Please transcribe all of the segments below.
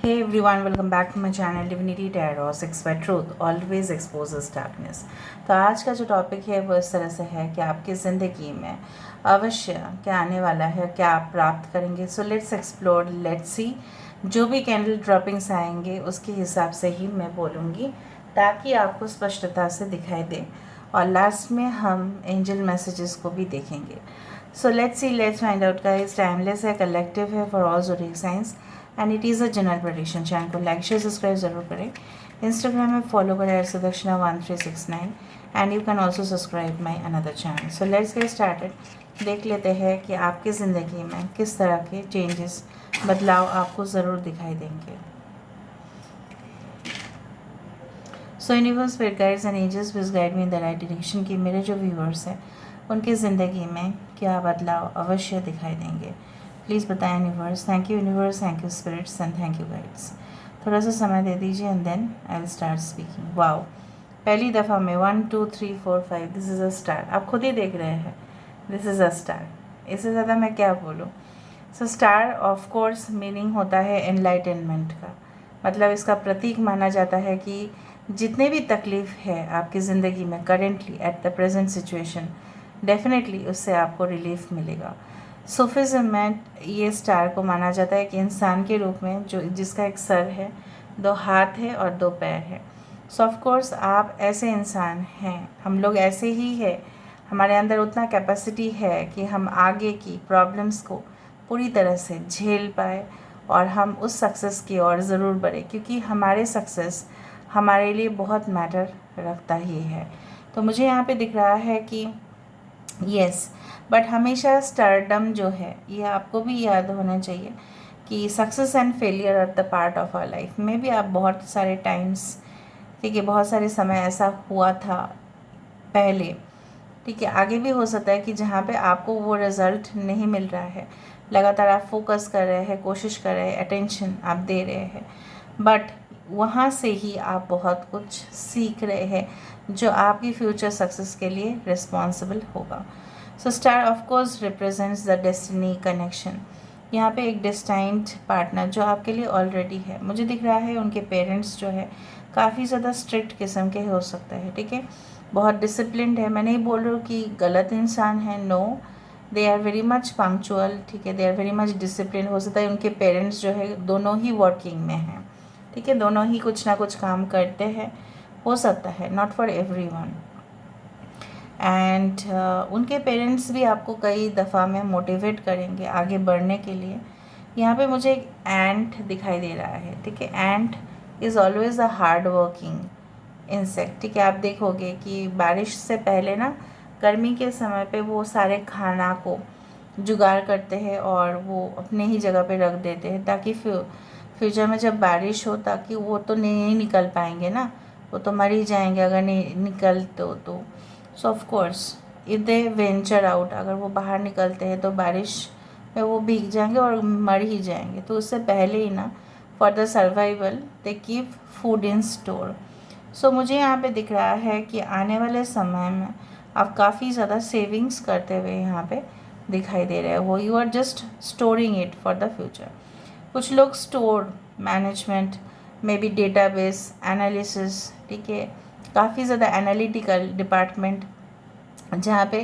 Hey everyone, welcome back to my channel Divinity Tarot 6 by Truth always exposes darkness। तो आज का जो topic है वो इस तरह से है कि आपकी ज़िंदगी में अवश्य क्या आने वाला है, क्या आप प्राप्त करेंगे। So let's explore, let's see. जो भी कैंडल ड्रॉपिंग्स आएंगे उसके हिसाब से ही मैं बोलूँगी ताकि आपको स्पष्टता से दिखाई दे, और लास्ट में हम एंजल मैसेजेस को भी देखेंगे। So let's see, let's find out guys. Timeless है, कलेक्टिव है for all zodiac science and it is a general prediction. Channel को लाइक शेयर सब्सक्राइब ज़रूर करें। इंस्टाग्राम में फॉलो करें Sudakshina 1369 and you can also subscribe my another channel. So let's get started. देख लेते हैं कि आपकी ज़िंदगी में किस तरह के चेंजेस, बदलाव आपको ज़रूर दिखाई देंगे। So universe, spirit guides and angels please guide me in the right direction कि मेरे जो व्यूअर्स हैं उनकी ज़िंदगी में क्या बदलाव अवश्य दिखाई देंगे। प्लीज़ बताएं universe. Thank you universe, thank you spirits and thank you guides. थोड़ा सा समय दे दीजिए and then I will start speaking. Wow, पहली दफ़ा में 1 2 3 4 5 दिस इज़ अ स्टार। आप खुद ही देख रहे हैं, दिस इज़ अ स्टार। इससे ज़्यादा मैं क्या बोलूँ। सो स्टार ऑफ कोर्स मीनिंग होता है एनलाइटनमेंट का, मतलब इसका प्रतीक माना जाता है कि जितने भी तकलीफ़ है आपकी ज़िंदगी में currently at the present situation, definitely उससे आपको रिलीफ मिलेगा। सूफिज़्म में ये स्टार को माना जाता है कि इंसान के रूप में जो जिसका एक सर है, 2 हाथ है और 2 पैर है। सो ऑफ कोर्स आप ऐसे इंसान हैं, हम लोग ऐसे ही है, हमारे अंदर उतना कैपेसिटी है कि हम आगे की प्रॉब्लम्स को पूरी तरह से झेल पाए और हम उस सक्सेस की ओर ज़रूर बढ़े, क्योंकि हमारे सक्सेस हमारे लिए बहुत मैटर रखता ही है। तो मुझे यहाँ पे दिख रहा है कि यस, बट हमेशा स्टारडम जो है ये आपको भी याद होना चाहिए कि success and failure are the part of our life. में भी आप बहुत सारे टाइम्स, ठीक है, बहुत सारे समय ऐसा हुआ था पहले, ठीक है, आगे भी हो सकता है कि जहाँ पे आपको वो रिज़ल्ट नहीं मिल रहा है, लगातार आप फोकस कर रहे हैं, कोशिश कर रहे हैं, अटेंशन आप दे रहे हैं, बट वहाँ से ही आप बहुत कुछ सीख रहे हैं जो आपकी फ्यूचर सक्सेस के लिए रिस्पॉन्सिबल होगा। So star of course represents the destiny connection. यहाँ पे एक डेस्टाइंड पार्टनर जो आपके लिए ऑलरेडी है, मुझे दिख रहा है उनके पेरेंट्स जो है काफ़ी ज़्यादा स्ट्रिक्ट किस्म के हो सकते हैं, ठीक है, बहुत डिसिप्लिन्ड है। मैं नहीं बोल रही हूँ कि गलत इंसान है, no, they are very much punctual, ठीक है, they are very much discipline. हो सकता है उनके पेरेंट्स जो है दोनों ही वर्किंग में हैं, ठीक है, दोनों ही कुछ ना कुछ काम करते हैं, हो सकता है, not for every one. And उनके पेरेंट्स भी आपको कई दफ़ा में मोटिवेट करेंगे आगे बढ़ने के लिए। यहाँ पे मुझे एक एंट दिखाई दे रहा है, ठीक है, ant is always a hard working insect, ठीक है। आप देखोगे कि बारिश से पहले ना, गर्मी के समय पे वो सारे खाना को जुगाड़ करते हैं और वो अपने ही जगह पे रख देते हैं ताकि फ्यूचर में जब बारिश हो, ताकि वो तो नहीं निकल पाएंगे ना, वो तो मर ही जाएंगे अगर नहीं निकलते हो तो। सो of course if they venture out, अगर वो बाहर निकलते हैं तो बारिश में वो भीग जाएंगे और मर ही जाएंगे। तो उससे पहले ही ना, for the survival they keep food in store. So मुझे यहाँ पे दिख रहा है कि आने वाले समय में आप काफ़ी ज़्यादा सेविंग्स करते हुए यहाँ पे दिखाई दे रहे हो। You are just storing it for the future. कुछ लोग स्टोर मैनेजमेंट में भी, डेटाबेस एनालिसिस, ठीक है, काफ़ी ज़्यादा एनालिटिकल डिपार्टमेंट जहाँ पे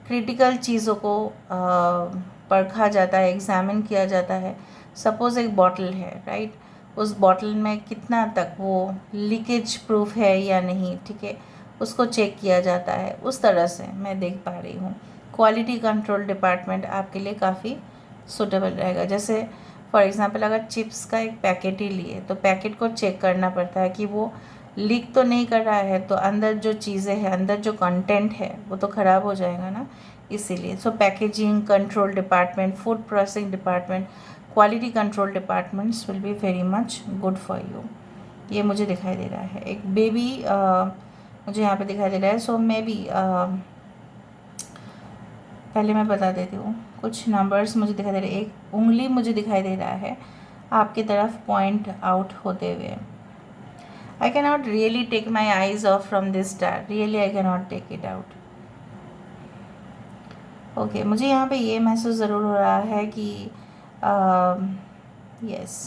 क्रिटिकल चीज़ों को परखा जाता है, एग्जामिन किया जाता है। सपोज़ एक बॉटल है, राइट, उस बॉटल में कितना तक वो लीकेज प्रूफ है या नहीं, ठीक है, उसको चेक किया जाता है। उस तरह से मैं देख पा रही हूँ क्वालिटी कंट्रोल डिपार्टमेंट आपके लिए काफ़ी सूटेबल रहेगा। जैसे फॉर एग्ज़ाम्पल अगर चिप्स का एक पैकेट ही लिए तो पैकेट को चेक करना पड़ता है कि वो लीक तो नहीं कर रहा है, तो अंदर जो चीज़ें हैं, अंदर जो कंटेंट है वो तो ख़राब हो जाएगा ना, इसीलिए। So packaging control department, food processing department, quality control departments will be very much good for you. ये मुझे दिखाई दे रहा है। एक बेबी मुझे यहाँ पे दिखाई दे रहा है। सो मे बी पहले मैं बता देती हूँ, कुछ नंबर्स मुझे दिखाई दे रहे हैं। एक उंगली मुझे दिखाई दे रहा है आपकी तरफ पॉइंट आउट होते हुए। I cannot really take my eyes off from this star. Really, I cannot take it out. Okay, मुझे यहाँ पे ये महसूस ज़रूर हो रहा है कि यस,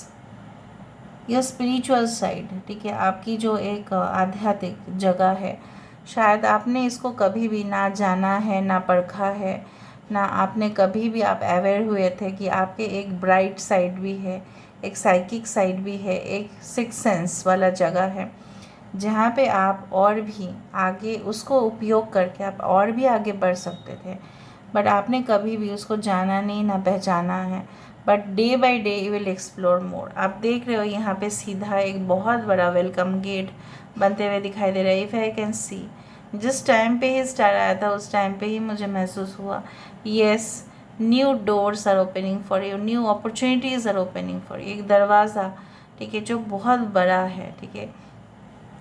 या स्पिरिचुअल साइड, ठीक है, आपकी जो एक आध्यात्मिक जगह है, शायद आपने इसको कभी भी ना जाना है, ना परखा है, ना आपने कभी भी आप अवेयर हुए थे कि आपके एक ब्राइट साइड भी है, एक साइकिक साइड भी है, एक सिक्स सेंस वाला जगह है जहाँ पे आप और भी आगे उसको उपयोग करके आप और भी आगे बढ़ सकते थे, बट आपने कभी भी उसको जाना नहीं, ना पहचाना है। But day by day you will explore more. आप देख रहे हो यहाँ पे सीधा एक बहुत बड़ा वेलकम गेट बनते हुए दिखाई दे रहा है। इफ़ आई कैन सी, जिस टाइम पे ही स्टार आया था उस टाइम पे ही मुझे महसूस हुआ, yes, new doors are opening for you, new opportunities are opening for you. एक दरवाज़ा, ठीक है, जो बहुत बड़ा है, ठीक है,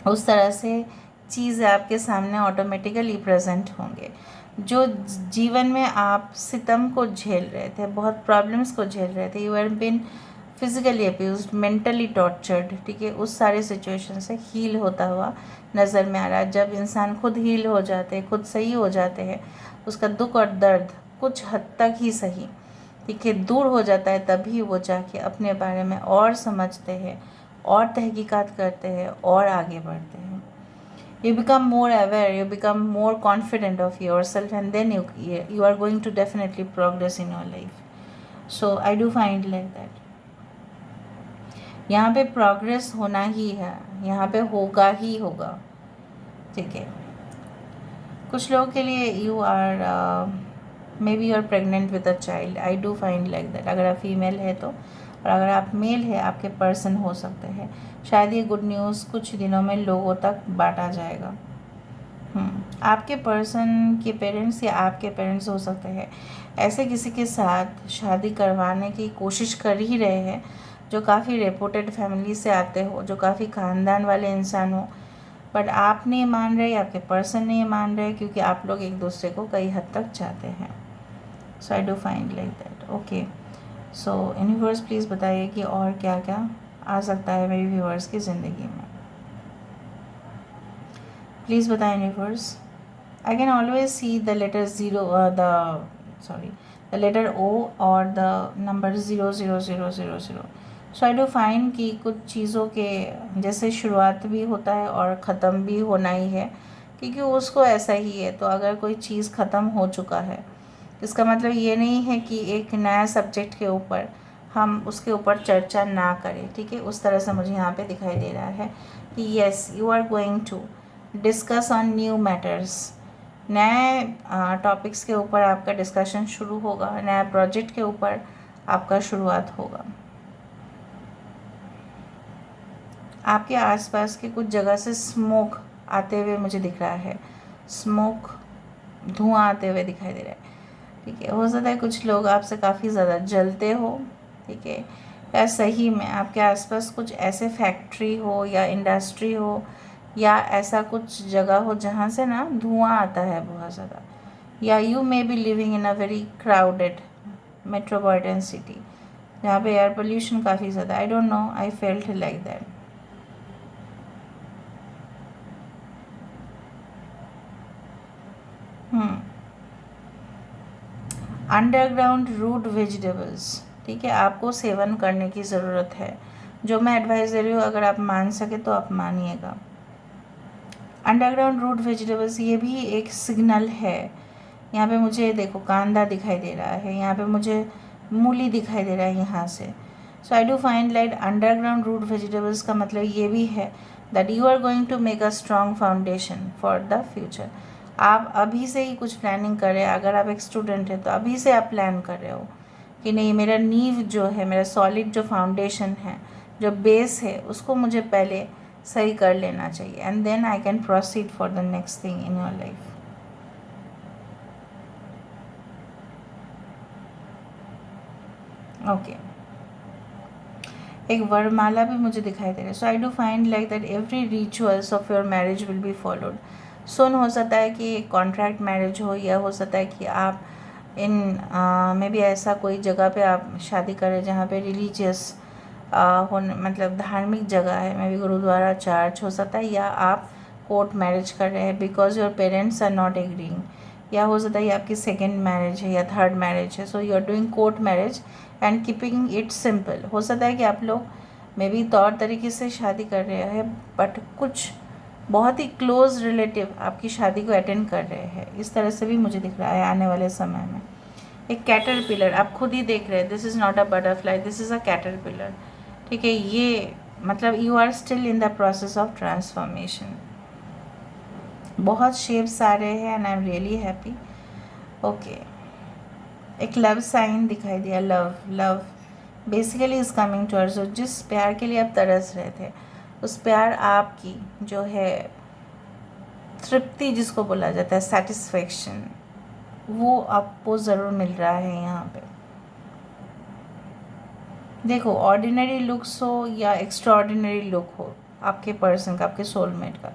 उस तरह से चीज़ आपके सामने ऑटोमेटिकली प्रेजेंट होंगे। जो जीवन में आप सितम को झेल रहे थे, बहुत प्रॉब्लम्स को झेल रहे थे, you are been physically abused, mentally tortured, ठीक है, उस सारे सिचुएशन से हील होता हुआ नज़र में आ रहा है। जब इंसान खुद हील हो जाते हैं, खुद सही हो जाते हैं, उसका दुख और दर्द कुछ हद तक ही सही, ठीक है, दूर हो जाता है, तभी वो जाके अपने बारे में और समझते हैं, और तहकीकात करते हैं, और आगे बढ़ते हैं। You become more aware, you become more confident of yourself, and then you are going to definitely progress in your life. So I do find like that. यहाँ पे प्रोग्रेस होना ही है, यहाँ पे होगा ही होगा, ठीक है। कुछ लोगों के लिए you are may B you are pregnant with a child, I do find like that. अगर आप फीमेल है तो, और अगर आप मेल है, आपके पर्सन हो सकते हैं। शायद ये गुड न्यूज़ कुछ दिनों में लोगों तक बांटा जाएगा। आपके पर्सन के पेरेंट्स या आपके पेरेंट्स हो सकते हैं ऐसे किसी के साथ शादी करवाने की कोशिश कर ही रहे हैं जो काफ़ी रेपुटेड फैमिली से आते हो, जो काफ़ी ख़ानदान वाले इंसान हो, बट आप नहीं मान रहे, आपके पर्सन नहीं मान रहे, क्योंकि आप लोग एक दूसरे को कई हद तक चाहते हैं। So I do find like that. Okay, so universe please बताइए कि और क्या क्या आ सकता है मेरे व्यूअर्स की ज़िंदगी में। प्लीज़ बताएं universe. I can always see the letter zero, the letter O or the number 00000. So I do find कि कुछ चीज़ों के जैसे शुरुआत भी होता है और ख़त्म भी होना ही है, क्योंकि उसको ऐसा ही है। तो अगर कोई चीज़ ख़त्म हो चुका है, इसका मतलब ये नहीं है कि एक नया सब्जेक्ट के ऊपर हम उसके ऊपर चर्चा ना करें, ठीक है। उस तरह से मुझे यहाँ पे दिखाई दे रहा है कि yes, you are going to discuss on new matters. नए टॉपिक्स के ऊपर आपका डिस्कशन शुरू होगा, नया प्रोजेक्ट के ऊपर आपका शुरुआत होगा। आपके आसपास के कुछ जगह से स्मोक आते हुए मुझे दिख रहा है, स्मोक, धुआं आते हुए दिखाई दे रहा है, ठीक है। हो सकता है कुछ लोग आपसे काफ़ी ज़्यादा जलते हो, ठीक है, या सही में आपके आसपास कुछ ऐसे फैक्ट्री हो या इंडस्ट्री हो या ऐसा कुछ जगह हो जहाँ से ना धुआं आता है बहुत ज़्यादा, या you may be living in a very crowded metropolitan city जहाँ पे एयर पोल्यूशन काफ़ी ज़्यादा। I don't know, I felt like that. Underground root vegetables, ठीक है, आपको सेवन करने की ज़रूरत है। जो मैं एडवाइस दे रही हूँ, अगर आप मान सके तो आप मानिएगा। अंडरग्राउंड रूट वेजिटेबल्स ये भी एक सिग्नल है। यहाँ पे मुझे देखो कांदा दिखाई दे रहा है, यहाँ पे मुझे मूली दिखाई दे रहा है यहाँ से। So I do find like underground root vegetables का मतलब ये भी है that you are going to make a strong foundation for the future. आप अभी से ही कुछ प्लानिंग कर रहे हैं। अगर आप एक स्टूडेंट हैं तो अभी से आप प्लान कर रहे हो कि नहीं, मेरा नींव जो है, मेरा सॉलिड जो फाउंडेशन है, जो बेस है, उसको मुझे पहले सही कर लेना चाहिए, and then I can proceed for the next thing in your life. Okay, एक वरमाला भी मुझे दिखाई दे रहा है। So I do find like that every rituals of your marriage will be followed soon. हो सकता है कि कॉन्ट्रैक्ट मैरिज हो, या हो सकता है कि आप इन में भी ऐसा कोई जगह पे आप शादी करें जहाँ पे रिलीजियस होने, मतलब धार्मिक जगह है, मे बी गुरुद्वारा, चर्च हो सकता है, या आप कोर्ट मैरिज कर रहे हैं because your parents are not agreeing, या हो सकता है ये आपकी सेकेंड मैरिज है या थर्ड मैरिज है। So you are doing court marriage and keeping it simple. हो सकता है कि आप लोग मे बी तौर तरीके से शादी कर रहे हैं, बट कुछ बहुत ही क्लोज रिलेटिव आपकी शादी को अटेंड कर रहे हैं, इस तरह से भी मुझे दिख रहा है आने वाले समय में। एक कैटरपिलर आप खुद ही देख रहे हैं, this is not a butterfly, this is a caterpillar, ठीक है। ये मतलब you are still in the process of transformation. बहुत शेप्स आ रहे हैं and I am really happy. Okay, एक लव साइन दिखाई दिया, love love basically is coming towards. जिस प्यार के लिए आप तरस रहे थे, उस प्यार आपकी जो है तृप्ति जिसको बोला जाता है, सेटिस्फेक्शन, वो आपको ज़रूर मिल रहा है यहाँ पे। देखो, ऑर्डिनरी लुक्स हो या एक्स्ट्रा ऑर्डिनरी लुक हो आपके पर्सन का, आपके सोलमेट का,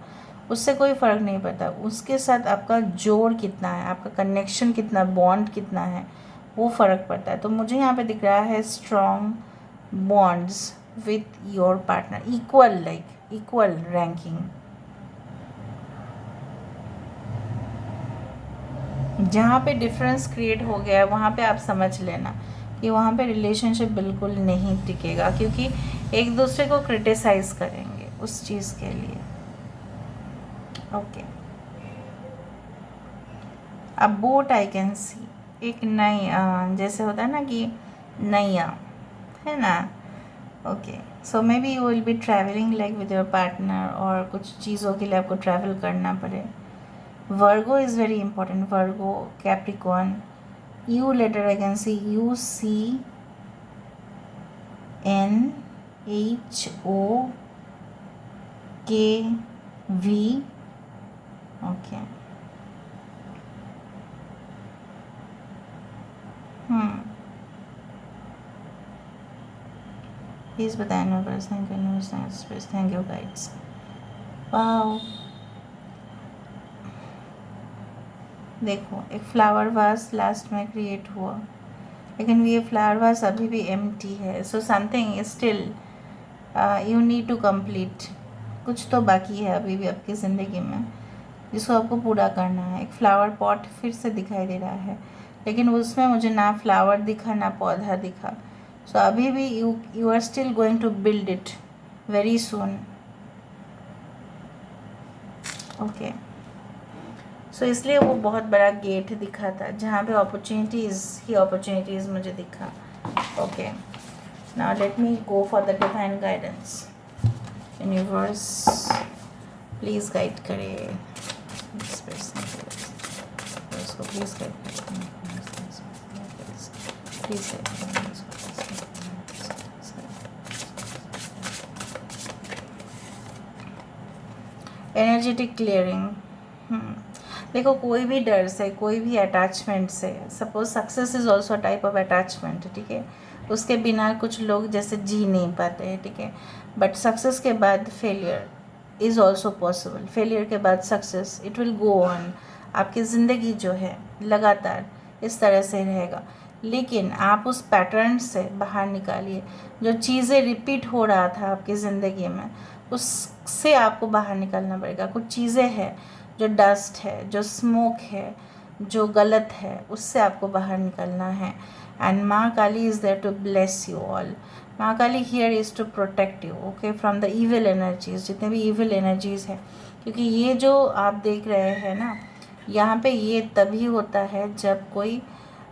उससे कोई फ़र्क नहीं पड़ता। उसके साथ आपका जोड़ कितना है, आपका कनेक्शन कितना, बॉन्ड कितना है, वो फ़र्क पड़ता है। तो मुझे यहाँ पे दिख रहा है strong bonds with your partner, equal, like equal ranking. जहाँ पे डिफरेंस क्रिएट हो गया है वहाँ पे आप समझ लेना कि वहाँ पे रिलेशनशिप बिल्कुल नहीं टिकेगा, क्योंकि एक दूसरे को क्रिटिसाइज़ करेंगे उस चीज़ के लिए। ओके, अब बोट आई कैन सी, एक नई जैसे होता है ना कि नैया है ना। Okay, so may be you will be travelling like with your partner, और कुछ चीज़ों के लिए आपको ट्रैवल करना पड़े। Virgo is very important, Virgo, Capricorn, U letter I can see UCNHO, KV. Okay. Please बताएं numbers. Thank you guys. Wow. देखो, एक फ्लावर वास लास्ट में क्रिएट हुआ, लेकिन ये फ्लावर वास अभी भी एम्प्टी है। So something still you need to complete, कुछ तो बाकी है अभी भी आपकी ज़िंदगी में जिसको आपको पूरा करना है। एक फ्लावर पॉट फिर से दिखाई दे रहा है, लेकिन उसमें मुझे ना फ्लावर दिखा ना पौधा दिखा। सो अभी भी you are still going to build it very soon. Okay, so इसलिए वो बहुत बड़ा गेट दिखा था जहाँ पे अपॉर्चुनिटीज़ मुझे दिखा। Okay, now let me go for the divine guidance. Universe please guide करे इस पर्सन को, इसको प्लीज़ गाइड करें, प्लीज़ गाइड करें। Energetic clearing. देखो, कोई भी डर से, कोई भी अटैचमेंट से, suppose success is also type of attachment, ठीक है। उसके बिना कुछ लोग जैसे जी नहीं पाते हैं, ठीक है। बट सक्सेस के बाद failure is also possible, failure के बाद success, it will go on. आपकी ज़िंदगी जो है लगातार इस तरह से रहेगा, लेकिन आप उस पैटर्न से बाहर निकालिए। जो चीज़ें रिपीट हो रहा था आपकी ज़िंदगी में, उससे आपको बाहर निकलना पड़ेगा। कुछ चीज़ें हैं जो डस्ट है, जो स्मोक है, जो गलत है, उससे आपको बाहर निकलना है। And Maa Kali is there to bless you all. Maa Kali here is to protect you, okay, from the evil energies, जितने भी इविल एनर्जीज़ है। क्योंकि ये जो आप देख रहे हैं ना, यहाँ पे ये तभी होता है जब कोई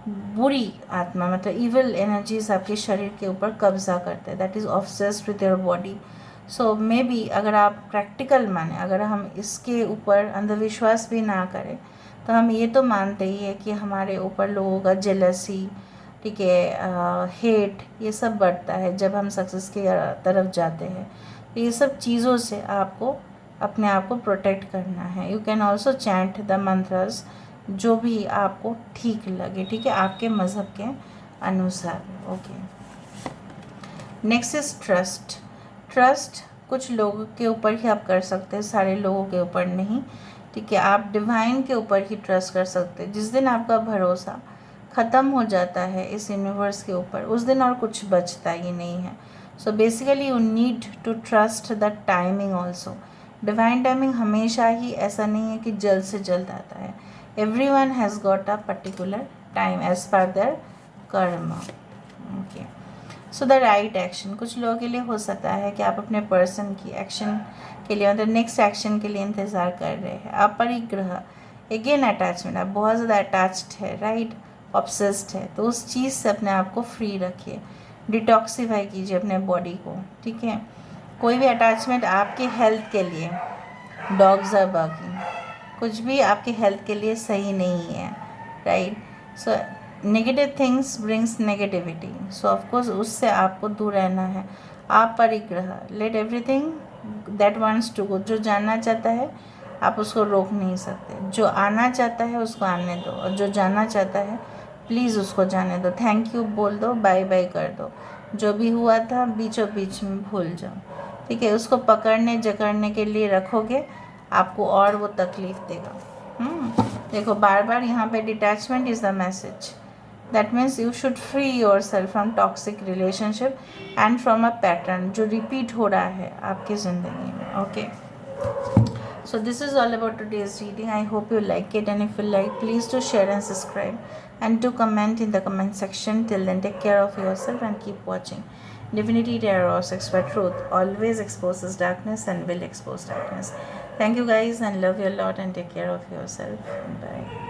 बुरी आत्मा, मतलब इविल एनर्जीज आपके शरीर के ऊपर कब्जा करते हैं, that is obsessed with your body. So may be अगर आप प्रैक्टिकल माने, अगर हम इसके ऊपर अंधविश्वास भी ना करें, तो हम ये तो मानते ही है कि हमारे ऊपर लोगों का जेलसी, ठीक है, हेट, ये सब बढ़ता है जब हम सक्सेस की तरफ जाते हैं। तो ये सब चीज़ों से आपको अपने आप को प्रोटेक्ट करना है। You can also chant the मंत्रस, जो भी आपको ठीक लगे, ठीक है, आपके मज़हब के अनुसार। Okay, next is trust. Trust कुछ लोगों के ऊपर ही आप कर सकते हैं, सारे लोगों के ऊपर नहीं, ठीक है। आप डिवाइन के ऊपर ही ट्रस्ट कर सकते हैं। जिस दिन आपका भरोसा ख़त्म हो जाता है इस यूनिवर्स के ऊपर, उस दिन और कुछ बचता ही नहीं है। So basically you need to trust the timing also. Divine timing हमेशा ही ऐसा नहीं है कि जल्द से जल्द आता है। Everyone has got a particular time as per their karma. Okay, so the right action, कुछ लोगों के लिए हो सकता है कि आप अपने पर्सन की एक्शन के लिए मतलब नेक्स्ट एक्शन के लिए इंतज़ार कर रहे हैं। आप परिग्रह, अगेन अटैचमेंट, आप बहुत ज़्यादा अटैच्ड है, राइट, ऑब्सेस्ड है, तो उस चीज़ से अपने आप को फ्री रखिए, डिटॉक्सीफाई कीजिए अपने बॉडी को, ठीक है। कोई भी अटैचमेंट आपके हेल्थ के लिए, डॉग्स आर बार्किंग, कुछ भी आपके हेल्थ के लिए सही नहीं है, right. So negative things brings negativity, so of course उससे आपको दूर रहना है। आप परिग्रह, let everything that wants to go, जो जानना चाहता है आप उसको रोक नहीं सकते, जो आना चाहता है उसको आने दो, और जो जाना चाहता है प्लीज़ उसको जाने दो, थैंक यू बोल दो, बाय बाय कर दो, जो भी हुआ था बीचों बीच में भूल जाओ, ठीक है। उसको पकड़ने जकड़ने के लिए रखोगे आपको और वो तकलीफ़ देगा। देखो बार बार यहाँ पे detachment is the message, that means you should free your self from toxic relationship and from a pattern जो रिपीट हो रहा है आपकी ज़िंदगी में, okay. So this is all about today's reading. I hope you like it, and if you like, please do share and subscribe and do comment in the comment section. Till then, take care of yourself and keep watching. Divinity Tarot, Expert Truth always exposes darkness and will expose darkness. Thank you guys and love you a lot, and take care of yourself. Bye.